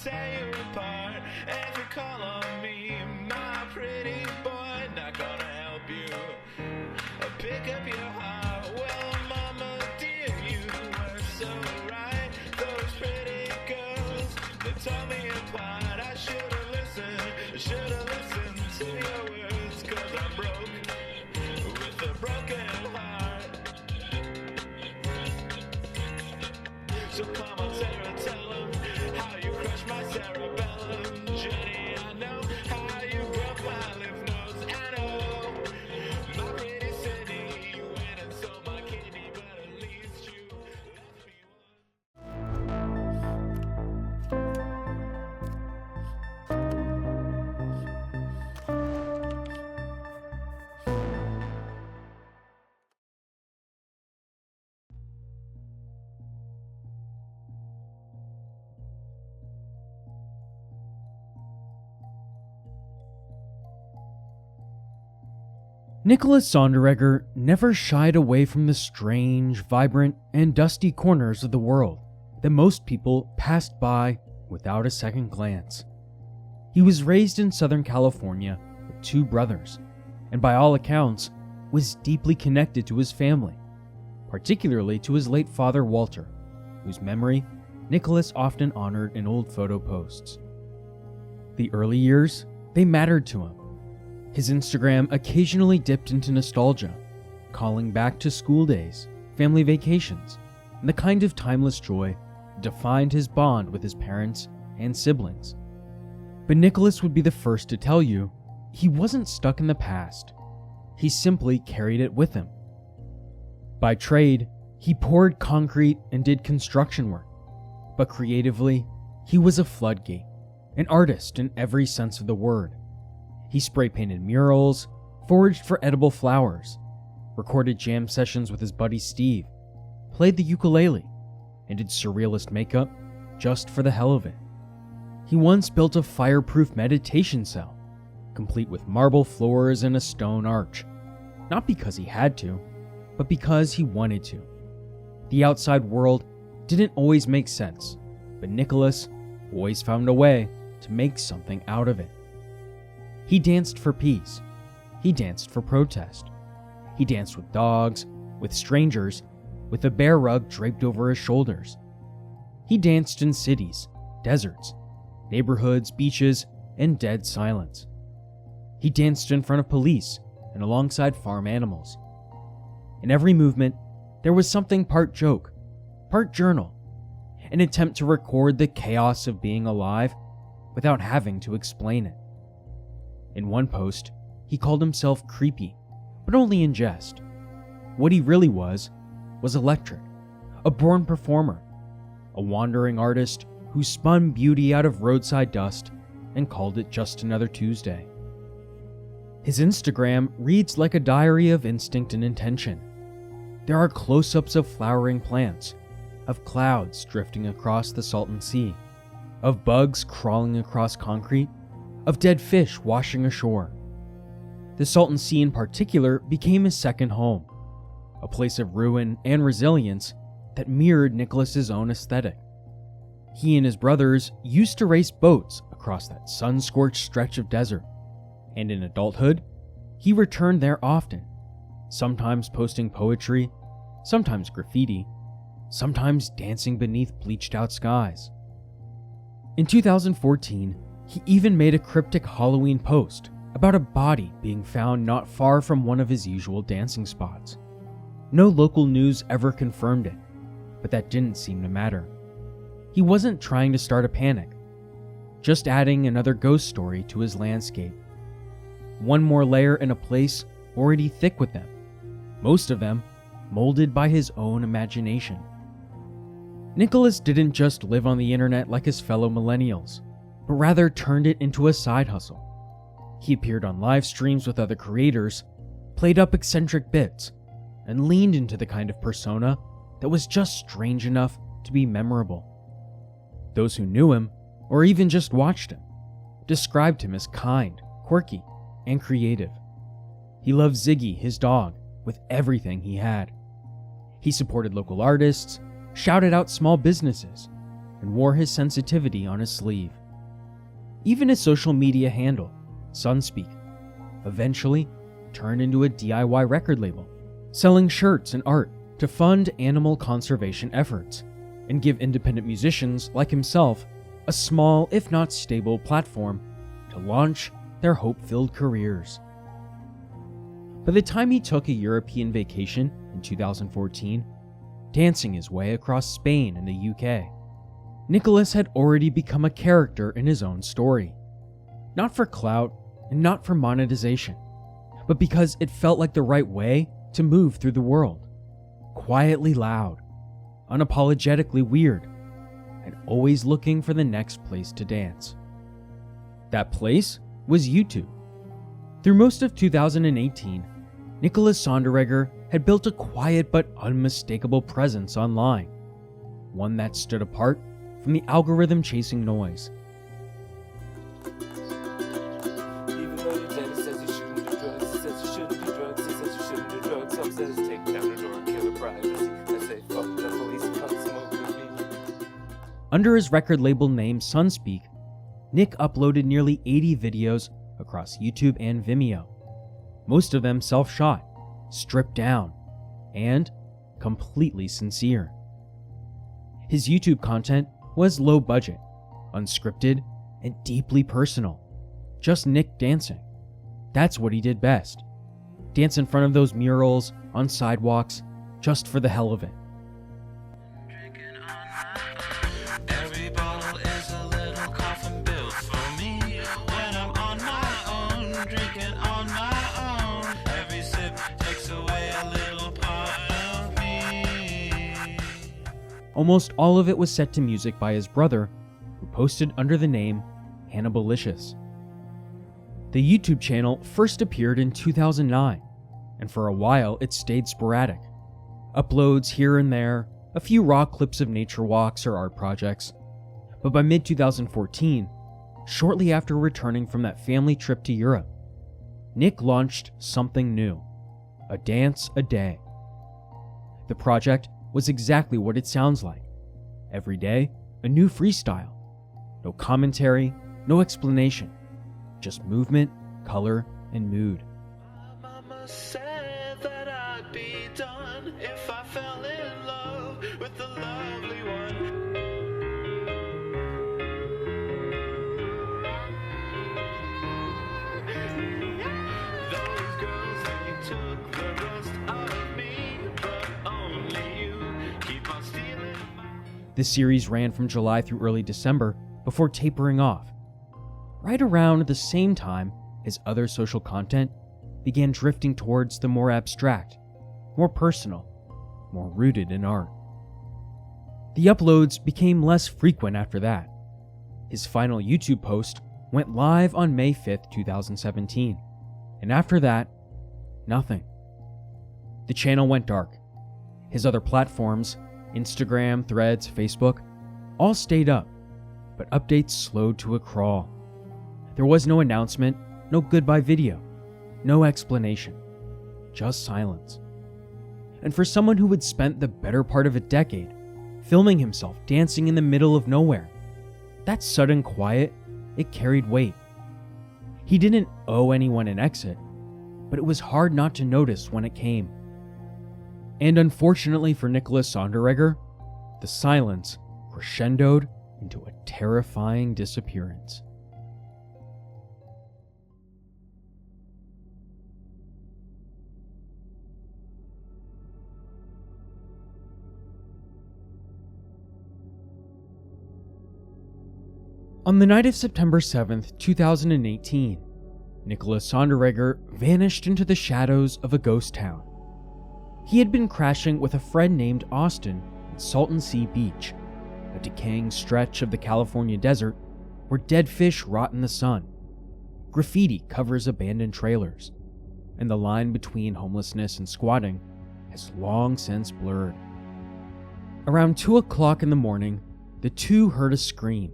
tear you apart if you call on me, my pretty boy. Not gonna help you pick up your heart. Well, mama dear, you were so right. Those pretty girls, they tore me apart. I should've listened to your words, 'cause I'm broke with a broken heart. So come on, Sarah, tell them how you crushed my cerebellum. Jenny, I know how you broke my lymph nodes. I know, my pretty city, you went and sold my kidney, but at least you left me one. Nicholas Sonderegger never shied away from the strange, vibrant, and dusty corners of the world that most people passed by without a second glance. He was raised in Southern California with 2 brothers, and by all accounts, was deeply connected to his family, particularly to his late father Walter, whose memory Nicholas often honored in old photo posts. The early years, they mattered to him. His Instagram occasionally dipped into nostalgia, calling back to school days, family vacations, and the kind of timeless joy that defined his bond with his parents and siblings. But Nicholas would be the first to tell you he wasn't stuck in the past. He simply carried it with him. By trade, he poured concrete and did construction work, but creatively, he was a floodgate, an artist in every sense of the word. He spray-painted murals, foraged for edible flowers, recorded jam sessions with his buddy Steve, played the ukulele, and did surrealist makeup just for the hell of it. He once built a fireproof meditation cell, complete with marble floors and a stone arch, not because he had to, but because he wanted to. The outside world didn't always make sense, but Nicholas always found a way to make something out of it. He danced for peace. He danced for protest. He danced with dogs, with strangers, with a bear rug draped over his shoulders. He danced in cities, deserts, neighborhoods, beaches, and dead silence. He danced in front of police and alongside farm animals. In every movement, there was something part joke, part journal, an attempt to record the chaos of being alive without having to explain it. In one post, he called himself creepy, but only in jest. What he really was electric, a born performer, a wandering artist who spun beauty out of roadside dust and called it just another Tuesday. His Instagram reads like a diary of instinct and intention. There are close-ups of flowering plants, of clouds drifting across the Salton Sea, of bugs crawling across concrete, of dead fish washing ashore. The Salton Sea in particular became his second home, a place of ruin and resilience that mirrored Nicholas's own aesthetic. He and his brothers used to race boats across that sun-scorched stretch of desert, and in adulthood, he returned there often, sometimes posting poetry, sometimes graffiti, sometimes dancing beneath bleached-out skies. In 2014, he even made a cryptic Halloween post about a body being found not far from one of his usual dancing spots. No local news ever confirmed it, but that didn't seem to matter. He wasn't trying to start a panic, just adding another ghost story to his landscape. One more layer in a place already thick with them, most of them molded by his own imagination. Nicholas didn't just live on the internet like his fellow millennials, but rather turned it into a side hustle. He appeared on live streams with other creators, played up eccentric bits, and leaned into the kind of persona that was just strange enough to be memorable. Those who knew him, or even just watched him, described him as kind, quirky, and creative. He loved Ziggy, his dog, with everything he had. He supported local artists, shouted out small businesses, and wore his sensitivity on his sleeve. Even his social media handle, Sunspeak, eventually turned into a DIY record label, selling shirts and art to fund animal conservation efforts and give independent musicians like himself a small, if not stable, platform to launch their hope-filled careers. By the time he took a European vacation in 2014, dancing his way across Spain and the UK, Nicholas had already become a character in his own story. Not for clout and not for monetization, but because it felt like the right way to move through the world. Quietly loud, unapologetically weird, and always looking for the next place to dance. That place was YouTube. Through most of 2018, Nicholas Sonderegger had built a quiet but unmistakable presence online, one that stood apart from the algorithm-chasing noise. Even though your daddy says you shouldn't do drugs, he says you shouldn't do drugs, he says you shouldn't do drugs. Some says take down the door, kill the privacy. I say fuck the police, come smoke with me. Under his record label name Sunspeak, Nick uploaded nearly 80 videos across YouTube and Vimeo, most of them self-shot, stripped down, and completely sincere. His YouTube content was low budget, unscripted, and deeply personal. Just Nick dancing. That's what he did best. Dance in front of those murals, on sidewalks, just for the hell of it. Every bottle is a little coffin built for me. When I'm on my own, drinking on my own. Every sip takes away a little part of me. Almost all of it was set to music by his brother, who posted under the name Hannibalicious. The YouTube channel first appeared in 2009, and for a while it stayed sporadic. Uploads here and there, a few raw clips of nature walks or art projects. But by mid-2014, shortly after returning from that family trip to Europe, Nick launched something new, a dance a day. The project was exactly what it sounds like. Every day, a new freestyle. No commentary, no explanation. Just movement, color, and mood. Mama said that I'd be done if I fell in love with the lovely one. Those girls, they took the rest of me, but only you keep on stealing. The series ran from July through early December before tapering off. Right around the same time, his other social content began drifting towards the more abstract, more personal, more rooted in art. The uploads became less frequent after that. His final YouTube post went live on May 5th, 2017, and after that, nothing. The channel went dark. His other platforms, Instagram, Threads, Facebook, all stayed up, but updates slowed to a crawl. There was no announcement, no goodbye video, no explanation, just silence. And for someone who had spent the better part of a decade filming himself dancing in the middle of nowhere, that sudden quiet, it carried weight. He didn't owe anyone an exit, but it was hard not to notice when it came. And unfortunately for Nicholas Sonderegger, the silence crescendoed into a terrifying disappearance. On the night of September 7th, 2018, Nicholas Sonderegger vanished into the shadows of a ghost town. He had been crashing with a friend named Austin at Salton Sea Beach, a decaying stretch of the California desert where dead fish rot in the sun. Graffiti covers abandoned trailers, and the line between homelessness and squatting has long since blurred. Around 2 o'clock in the morning, the two heard a scream.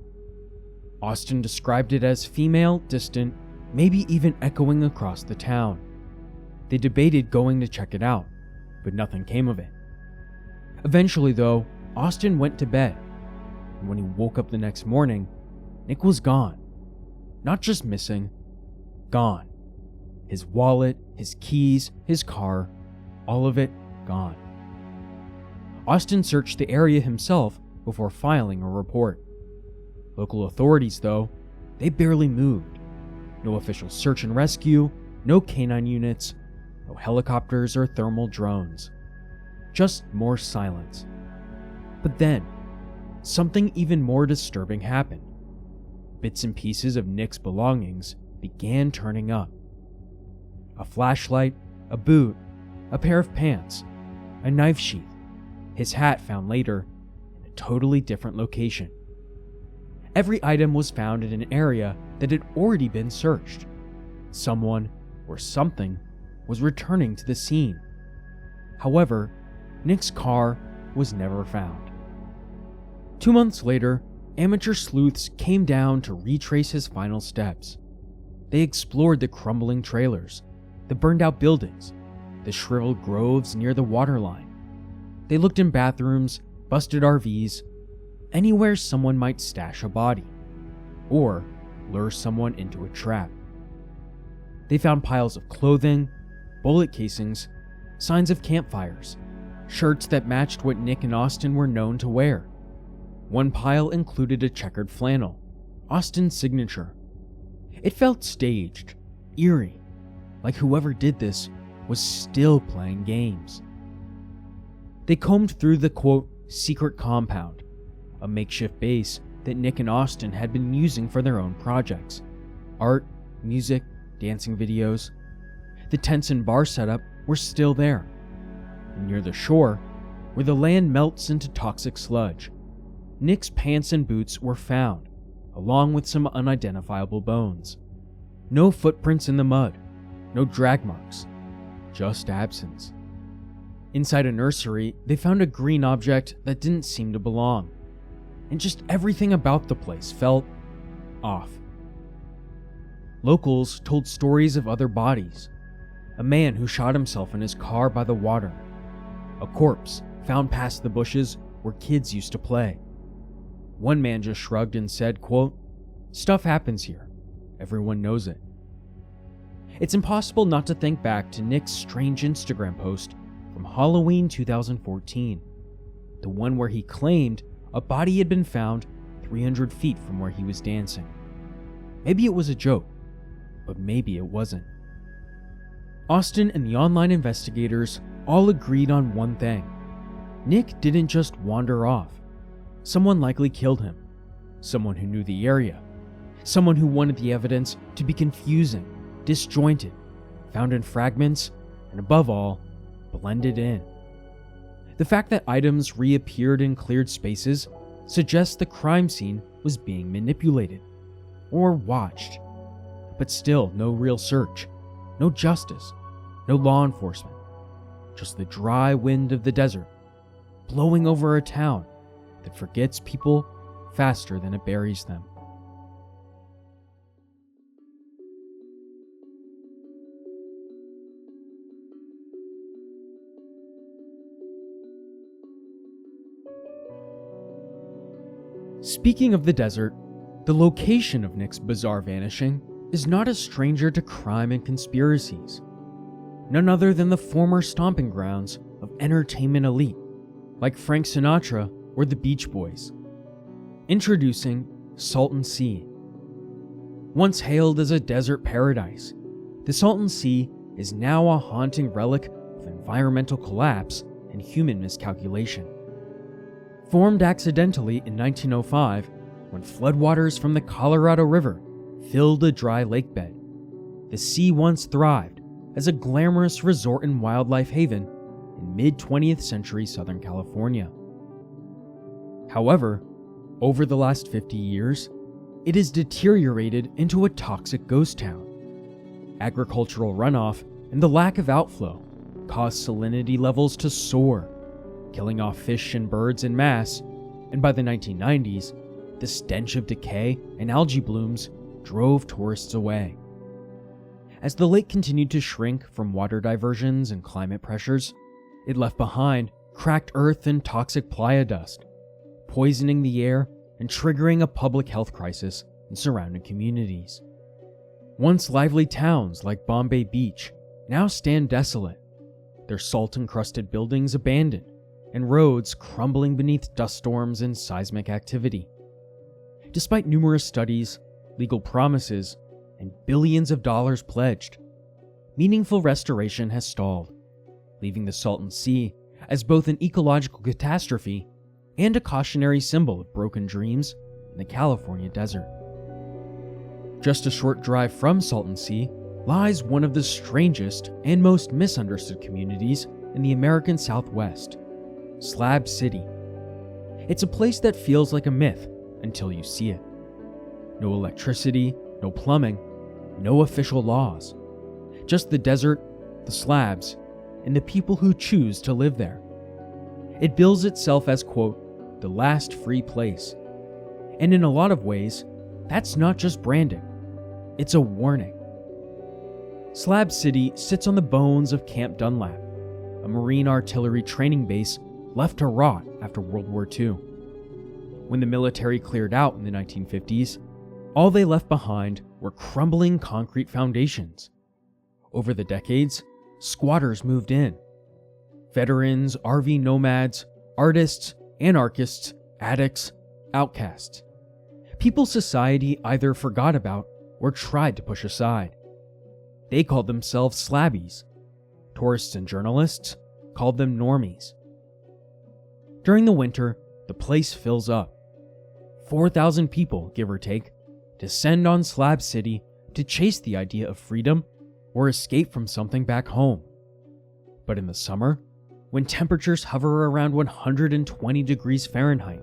Austin described it as female, distant, maybe even echoing across the town. They debated going to check it out, but nothing came of it. Eventually, though, Austin went to bed. and when he woke up the next morning, Nick was gone. Not just missing, gone. His wallet, his keys, his car, all of it gone. Austin searched the area himself before filing a report. Local authorities, though, they barely moved. No official search and rescue, no canine units, no helicopters or thermal drones. Just more silence. But then, something even more disturbing happened. Bits and pieces of Nick's belongings began turning up. A flashlight, a boot, a pair of pants, a knife sheath, his hat found later in a totally different location. Every item was found in an area that had already been searched. Someone or something was returning to the scene. However, Nick's car was never found. 2 months later, amateur sleuths came down to retrace his final steps. They explored the crumbling trailers, the burned-out buildings, the shriveled groves near the waterline. They looked in bathrooms, busted RVs, anywhere someone might stash a body, or lure someone into a trap. They found piles of clothing, bullet casings, signs of campfires, shirts that matched what Nick and Austin were known to wear. One pile included a checkered flannel, Austin's signature. It felt staged, eerie, like whoever did this was still playing games. They combed through the, quote, secret compound, a makeshift base that Nick and Austin had been using for their own projects. Art, music, dancing videos. The tents and bar setup were still there. And near the shore, where the land melts into toxic sludge, Nick's pants and boots were found, along with some unidentifiable bones. No footprints in the mud, no drag marks, just absence. Inside a nursery, they found a green object that didn't seem to belong, and just everything about the place felt off. Locals told stories of other bodies. A man who shot himself in his car by the water. A corpse found past the bushes where kids used to play. One man just shrugged and said, quote, "Stuff happens here. Everyone knows it." It's impossible not to think back to Nick's strange Instagram post from Halloween 2014, the one where he claimed a body had been found 300 feet from where he was dancing. Maybe it was a joke, but maybe it wasn't. Austin and the online investigators all agreed on one thing. Nick didn't just wander off. Someone likely killed him. Someone who knew the area. Someone who wanted the evidence to be confusing, disjointed, found in fragments, and above all, blended in. The fact that items reappeared in cleared spaces suggests the crime scene was being manipulated or watched. But still, no real search, no justice, no law enforcement, just the dry wind of the desert blowing over a town that forgets people faster than it buries them. Speaking of the desert, the location of Nick's bizarre vanishing is not a stranger to crime and conspiracies. None other than the former stomping grounds of entertainment elite, like Frank Sinatra or the Beach Boys. Introducing Salton Sea. Once hailed as a desert paradise, the Salton Sea is now a haunting relic of environmental collapse and human miscalculation. Formed accidentally in 1905 when floodwaters from the Colorado River filled a dry lake bed, the sea once thrived as a glamorous resort and wildlife haven in mid-20th century Southern California. However, over the last 50 years, it has deteriorated into a toxic ghost town. Agricultural runoff and the lack of outflow caused salinity levels to soar, killing off fish and birds en masse, and by the 1990s, the stench of decay and algae blooms drove tourists away. As the lake continued to shrink from water diversions and climate pressures, it left behind cracked earth and toxic playa dust, poisoning the air and triggering a public health crisis in surrounding communities. Once lively towns like Bombay Beach now stand desolate, their salt-encrusted buildings abandoned and roads crumbling beneath dust storms and seismic activity. Despite numerous studies, legal promises, and billions of dollars pledged, meaningful restoration has stalled, leaving the Salton Sea as both an ecological catastrophe and a cautionary symbol of broken dreams in the California desert. Just a short drive from Salton Sea lies one of the strangest and most misunderstood communities in the American Southwest, Slab City. It's a place that feels like a myth until you see it. No electricity, no plumbing, no official laws. Just the desert, the slabs, and the people who choose to live there. It bills itself as, quote, the last free place. And in a lot of ways, that's not just branding. It's a warning. Slab City sits on the bones of Camp Dunlap, a Marine artillery training base left to rot after World War II. When the military cleared out in the 1950s, all they left behind were crumbling concrete foundations. Over the decades, squatters moved in. Veterans, RV nomads, artists, anarchists, addicts, outcasts. People society either forgot about or tried to push aside. They called themselves slabbies. Tourists and journalists called them normies. During the winter, the place fills up. 4,000 people, give or take, descend on Slab City to chase the idea of freedom or escape from something back home. But in the summer, when temperatures hover around 120 degrees Fahrenheit,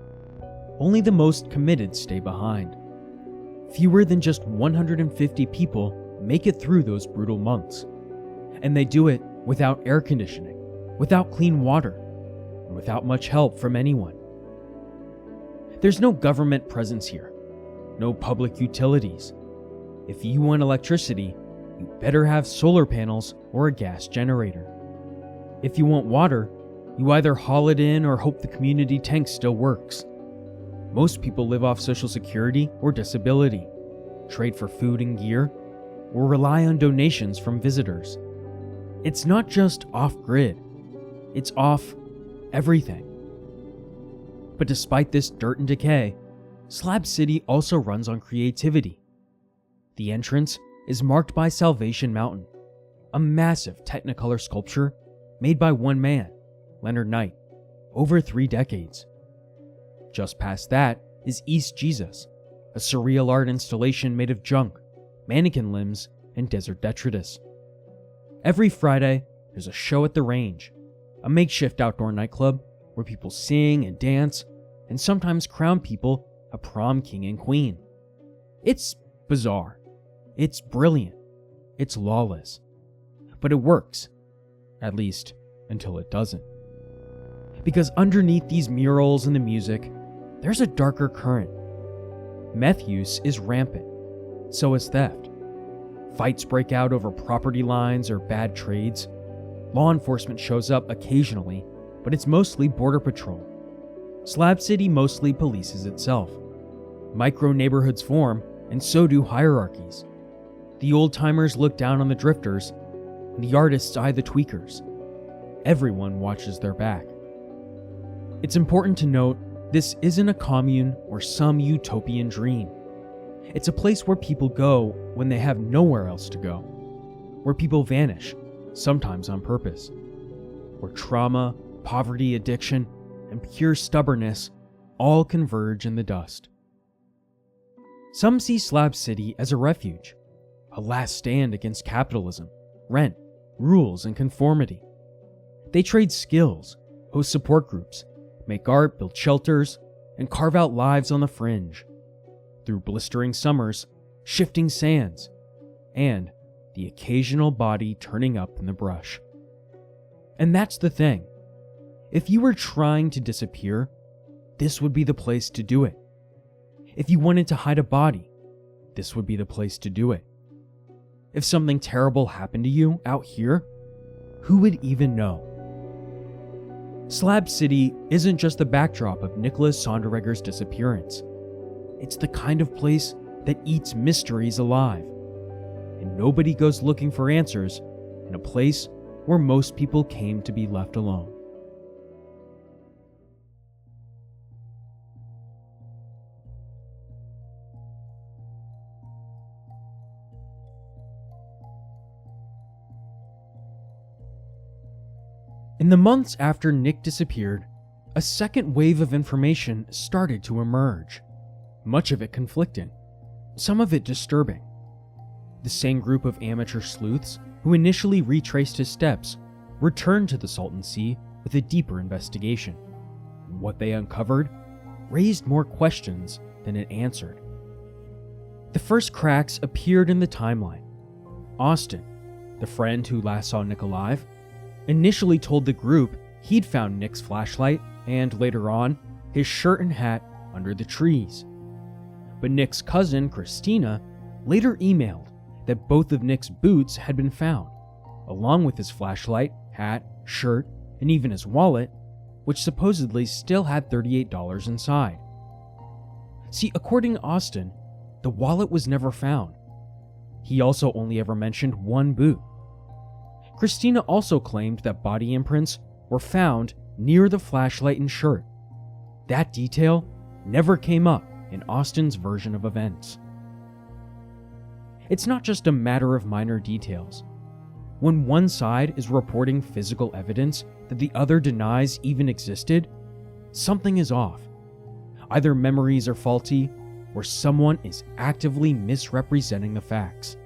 only the most committed stay behind. Fewer than just 150 people make it through those brutal months, and they do it without air conditioning, without clean water, and without much help from anyone. There's no government presence here, no public utilities. If you want electricity, you better have solar panels or a gas generator. If you want water, you either haul it in or hope the community tank still works. Most people live off Social Security or disability, trade for food and gear, or rely on donations from visitors. It's not just off-grid, it's off everything. But despite this dirt and decay, Slab City also runs on creativity. The entrance is marked by Salvation Mountain, a massive Technicolor sculpture made by one man, Leonard Knight, over 3 decades. Just past that is East Jesus, a surreal art installation made of junk, mannequin limbs, and desert detritus. Every Friday, there's a show at the Range, a makeshift outdoor nightclub where people sing and dance and sometimes crown people a prom king and queen. It's bizarre. It's brilliant. It's lawless. But it works. At least, until it doesn't. Because underneath these murals and the music, there's a darker current. Meth use is rampant. So is theft. Fights break out over property lines or bad trades. Law enforcement shows up occasionally, but it's mostly border patrol. Slab City mostly polices itself. Micro-neighborhoods form, and so do hierarchies. The old-timers look down on the drifters, and the artists eye the tweakers. Everyone watches their back. It's important to note, this isn't a commune or some utopian dream. It's a place where people go when they have nowhere else to go. Where people vanish, sometimes on purpose. Where trauma, poverty, addiction, and pure stubbornness all converge in the dust. Some see Slab City as a refuge, a last stand against capitalism, rent, rules, and conformity. They trade skills, host support groups, make art, build shelters, and carve out lives on the fringe. Through blistering summers, shifting sands, and the occasional body turning up in the brush. And that's the thing. If you were trying to disappear, this would be the place to do it. If you wanted to hide a body, this would be the place to do it. If something terrible happened to you out here, who would even know? Slab City isn't just the backdrop of Nicholas Sonderegger's disappearance. it's the kind of place that eats mysteries alive. And nobody goes looking for answers in a place where most people came to be left alone. In the months after Nick disappeared, a second wave of information started to emerge, much of it conflicting, some of it disturbing. The same group of amateur sleuths who initially retraced his steps returned to the Salton Sea with a deeper investigation. What they uncovered raised more questions than it answered. The first cracks appeared in the timeline. Austin, the friend who last saw Nick alive, initially told the group he'd found Nick's flashlight and, later on, his shirt and hat under the trees. But Nick's cousin, Christina, later emailed that both of Nick's boots had been found, along with his flashlight, hat, shirt, and even his wallet, which supposedly still had $38 inside. See, according to Austin, the wallet was never found. He also only ever mentioned one boot. Christina also claimed that body imprints were found near the flashlight and shirt. That detail never came up in Austin's version of events. It's not just a matter of minor details. When one side is reporting physical evidence that the other denies even existed, something is off. Either memories are faulty, or someone is actively misrepresenting the facts.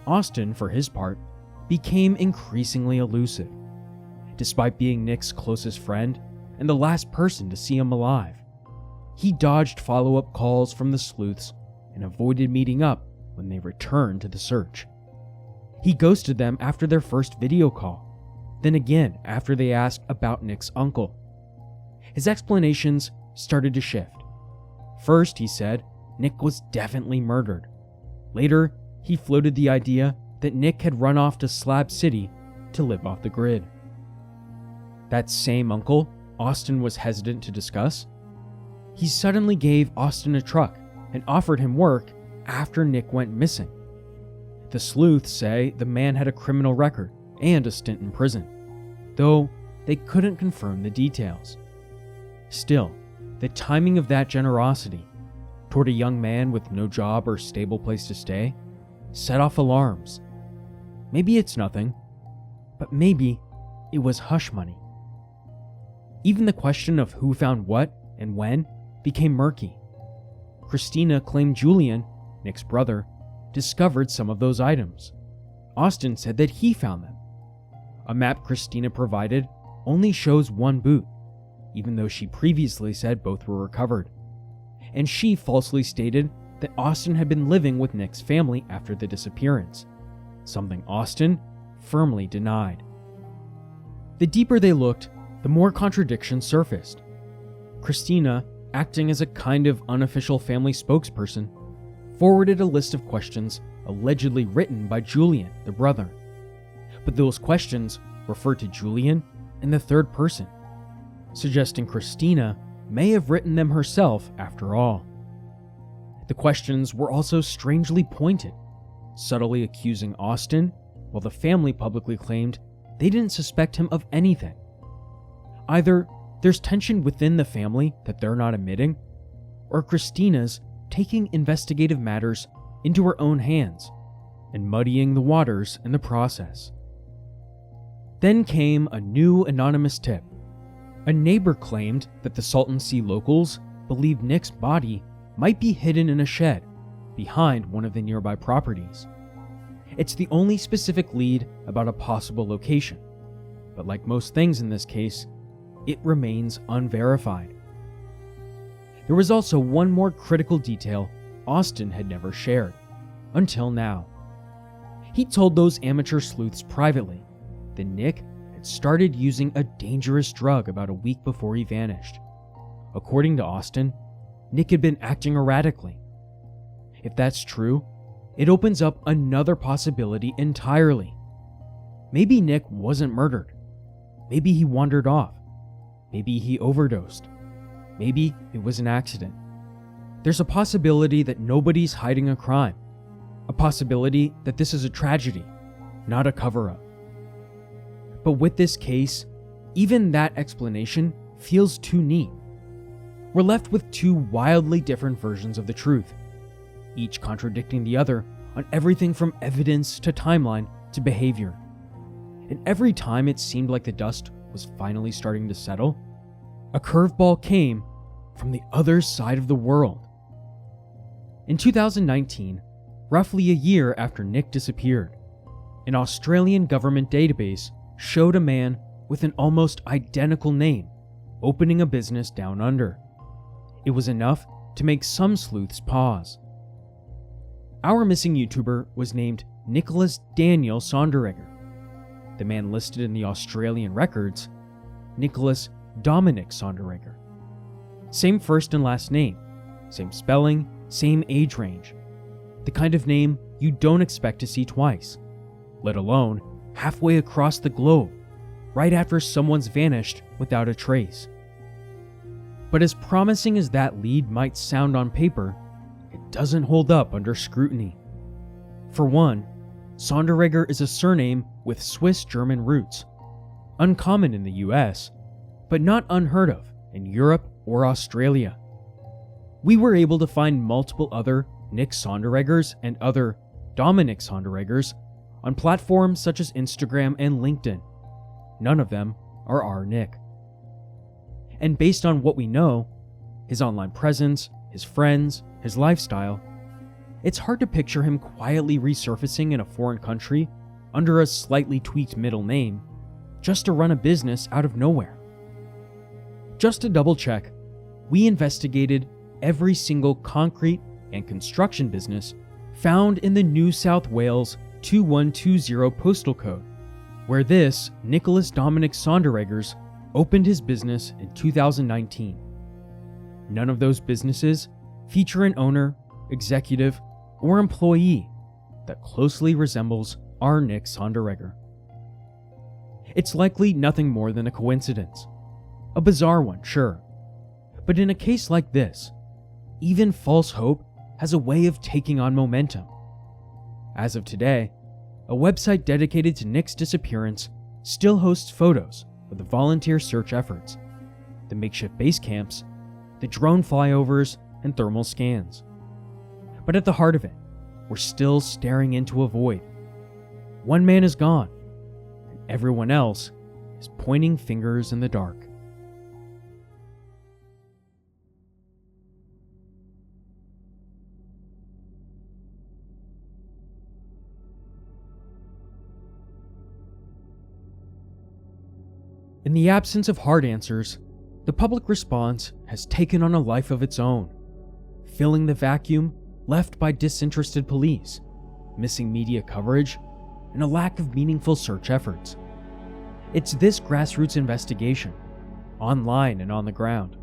Austin, for his part, became increasingly elusive. Despite being Nick's closest friend and the last person to see him alive, he dodged follow-up calls from the sleuths and avoided meeting up when they returned to the search. He ghosted them after their first video call, then again after they asked about Nick's uncle. His explanations started to shift. First, he said Nick was definitely murdered. Later, he floated the idea that Nick had run off to Slab City to live off the grid. That same uncle Austin was hesitant to discuss, he suddenly gave Austin a truck and offered him work after Nick went missing. The sleuths say the man had a criminal record and a stint in prison, though they couldn't confirm the details. Still, the timing of that generosity toward a young man with no job or stable place to stay set off alarms. Maybe it's nothing, but maybe it was hush money. Even the question of who found what and when became murky. Christina claimed Julian, Nick's brother, discovered some of those items. Austin said that he found them. A map Christina provided only shows one boot, even though she previously said both were recovered. And she falsely stated that Austin had been living with Nick's family after the disappearance, something Austin firmly denied. The deeper they looked, the more contradictions surfaced. Christina, acting as a kind of unofficial family spokesperson, forwarded a list of questions allegedly written by Julian, the brother. But those questions referred to Julian in the third person, suggesting Christina may have written them herself after all. The questions were also strangely pointed, subtly accusing Austin, while the family publicly claimed they didn't suspect him of anything. Either there's tension within the family that they're not admitting, or Christina's taking investigative matters into her own hands and muddying the waters in the process. Then came a new anonymous tip. A neighbor claimed that the Salton Sea locals believed Nick's body might be hidden in a shed behind one of the nearby properties. It's the only specific lead about a possible location, but like most things in this case, it remains unverified. There was also one more critical detail Austin had never shared, until now. He told those amateur sleuths privately that Nick had started using a dangerous drug about a week before he vanished. According to Austin, Nick had been acting erratically. If that's true, it opens up another possibility entirely. Maybe Nick wasn't murdered. Maybe he wandered off. Maybe he overdosed. Maybe it was an accident. There's a possibility that nobody's hiding a crime, a possibility that this is a tragedy, not a cover-up. But with this case, even that explanation feels too neat. We're left with two wildly different versions of the truth, each contradicting the other on everything from evidence to timeline to behavior. And every time it seemed like the dust was finally starting to settle, a curveball came from the other side of the world. In 2019, roughly a year after Nick disappeared, an Australian government database showed a man with an almost identical name opening a business down under. It was enough to make some sleuths pause. Our missing YouTuber was named Nicholas Daniel Sonderegger. The man listed in the Australian records, Nicholas Dominic Sonderegger. Same first and last name, same spelling, same age range. The kind of name you don't expect to see twice, let alone halfway across the globe, right after someone's vanished without a trace. But as promising as that lead might sound on paper, it doesn't hold up under scrutiny. For one, Sonderegger is a surname with Swiss-German roots, uncommon in the US, but not unheard of in Europe or Australia. We were able to find multiple other Nick Sondereggers and other Dominic Sondereggers on platforms such as Instagram and LinkedIn. None of them are our Nick. And based on what we know, his online presence, his friends, his lifestyle, it's hard to picture him quietly resurfacing in a foreign country under a slightly tweaked middle name just to run a business out of nowhere. Just to double check, we investigated every single concrete and construction business found in the New South Wales 2120 postal code, where this Nicholas Dominic Sondereggers opened his business in 2019. None of those businesses feature an owner, executive, or employee that closely resembles our Nick Sonderegger. It's likely nothing more than a coincidence. A bizarre one, sure. But in a case like this, even false hope has a way of taking on momentum. As of today, a website dedicated to Nick's disappearance still hosts photos of the volunteer search efforts, the makeshift base camps, the drone flyovers, and thermal scans. But at the heart of it, we're still staring into a void. One man is gone, and everyone else is pointing fingers in the dark. In the absence of hard answers, the public response has taken on a life of its own, filling the vacuum left by disinterested police, missing media coverage, and a lack of meaningful search efforts. It's this grassroots investigation, online and on the ground,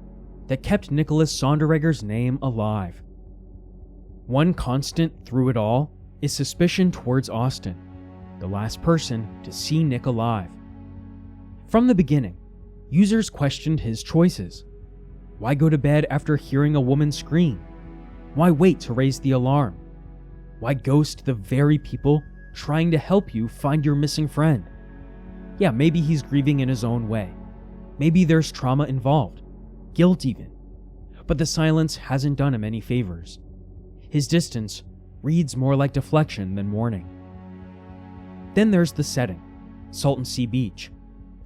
that kept Nicholas Sonderegger's name alive. One constant through it all is suspicion towards Austin, the last person to see Nick alive. From the beginning, users questioned his choices. Why go to bed after hearing a woman scream? Why wait to raise the alarm? Why ghost the very people trying to help you find your missing friend? Yeah, maybe he's grieving in his own way. Maybe there's trauma involved, guilt even. But the silence hasn't done him any favors. His distance reads more like deflection than mourning. Then there's the setting, Salton Sea Beach,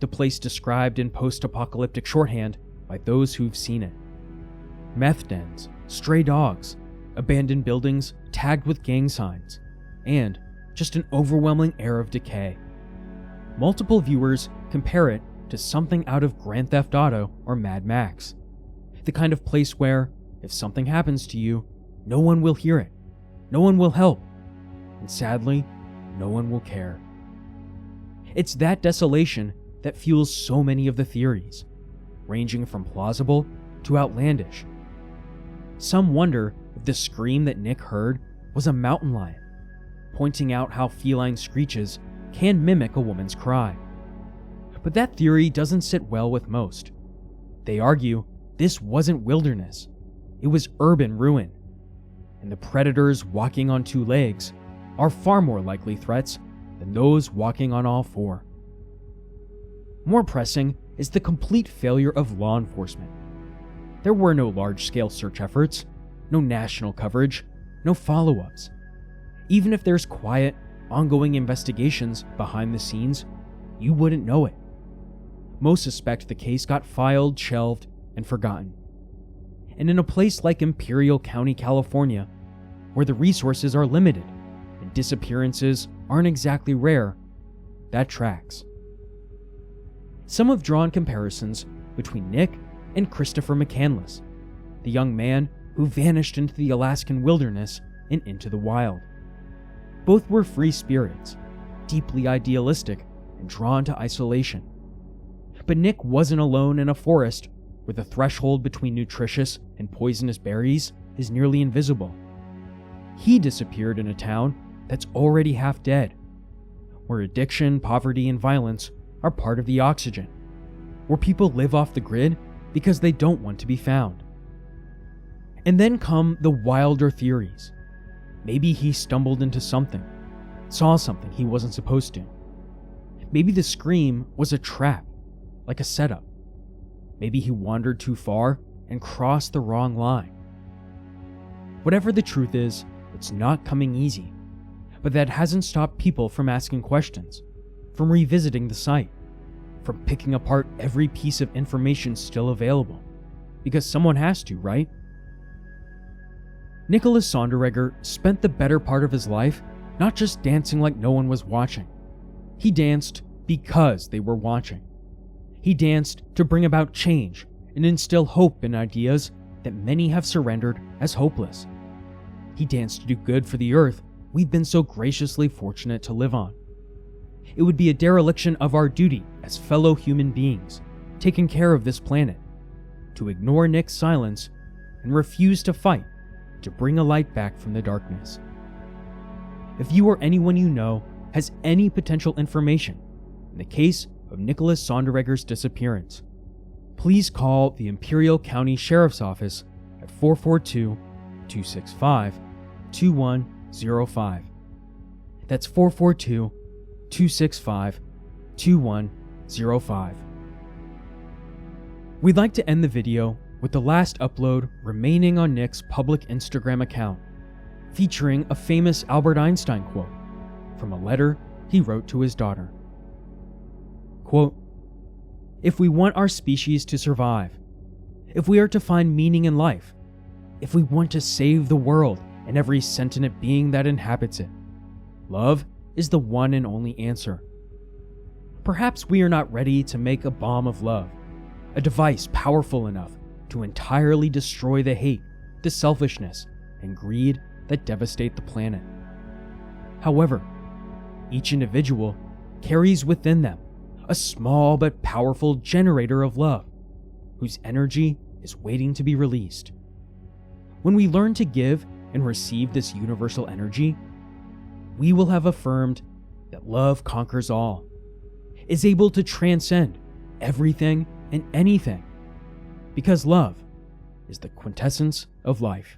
the place described in post-apocalyptic shorthand by those who've seen it. Meth dens, stray dogs, abandoned buildings tagged with gang signs, and just an overwhelming air of decay. Multiple viewers compare it to something out of Grand Theft Auto or Mad Max, the kind of place where, if something happens to you, no one will hear it, no one will help, and sadly, no one will care. It's that desolation that fuels so many of the theories, ranging from plausible to outlandish. Some wonder if the scream that Nick heard was a mountain lion, pointing out how feline screeches can mimic a woman's cry. But that theory doesn't sit well with most. They argue this wasn't wilderness. it was urban ruin, and the predators walking on two legs are far more likely threats than those walking on all four. More pressing is the complete failure of law enforcement. There were no large-scale search efforts, no national coverage, no follow-ups. Even if there's quiet, ongoing investigations behind the scenes, you wouldn't know it. Most suspect the case got filed, shelved, and forgotten. And in a place like Imperial County, California, where the resources are limited and disappearances aren't exactly rare, that tracks. Some have drawn comparisons between Nick and Christopher McCandless, the young man who vanished into the Alaskan wilderness and into the wild. Both were free spirits, deeply idealistic and drawn to isolation. But Nick wasn't alone in a forest where the threshold between nutritious and poisonous berries is nearly invisible. He disappeared in a town that's already half dead, where addiction, poverty, and violence are part of the oxygen, where people live off the grid because they don't want to be found. And then come the wilder theories. Maybe he stumbled into something, saw something he wasn't supposed to. Maybe the scream was a trap, like a setup. Maybe he wandered too far and crossed the wrong line. Whatever the truth is, it's not coming easy, but that hasn't stopped people from asking questions, from revisiting the site, from picking apart every piece of information still available, because someone has to, right? Nicholas Sonderegger spent the better part of his life not just dancing like no one was watching. He danced because they were watching. He danced to bring about change and instill hope in ideas that many have surrendered as hopeless. He danced to do good for the earth we've been so graciously fortunate to live on. It would be a dereliction of our duty as fellow human beings, taking care of this planet, to ignore Nick's silence and refuse to fight to bring a light back from the darkness. If you or anyone you know has any potential information in the case of Nicholas Sonderegger's disappearance, please call the Imperial County Sheriff's Office at 442-265-2105. That's 442-265-2105. We'd like to end the video with the last upload remaining on Nick's public Instagram account, featuring a famous Albert Einstein quote from a letter he wrote to his daughter. Quote, "If we want our species to survive, if we are to find meaning in life, if we want to save the world and every sentient being that inhabits it, love is the one and only answer. Perhaps we are not ready to make a bomb of love, a device powerful enough to entirely destroy the hate, the selfishness, and greed that devastate the planet. However, each individual carries within them a small but powerful generator of love, whose energy is waiting to be released. When we learn to give and receive this universal energy, we will have affirmed that love conquers all, is able to transcend everything and anything, because love is the quintessence of life."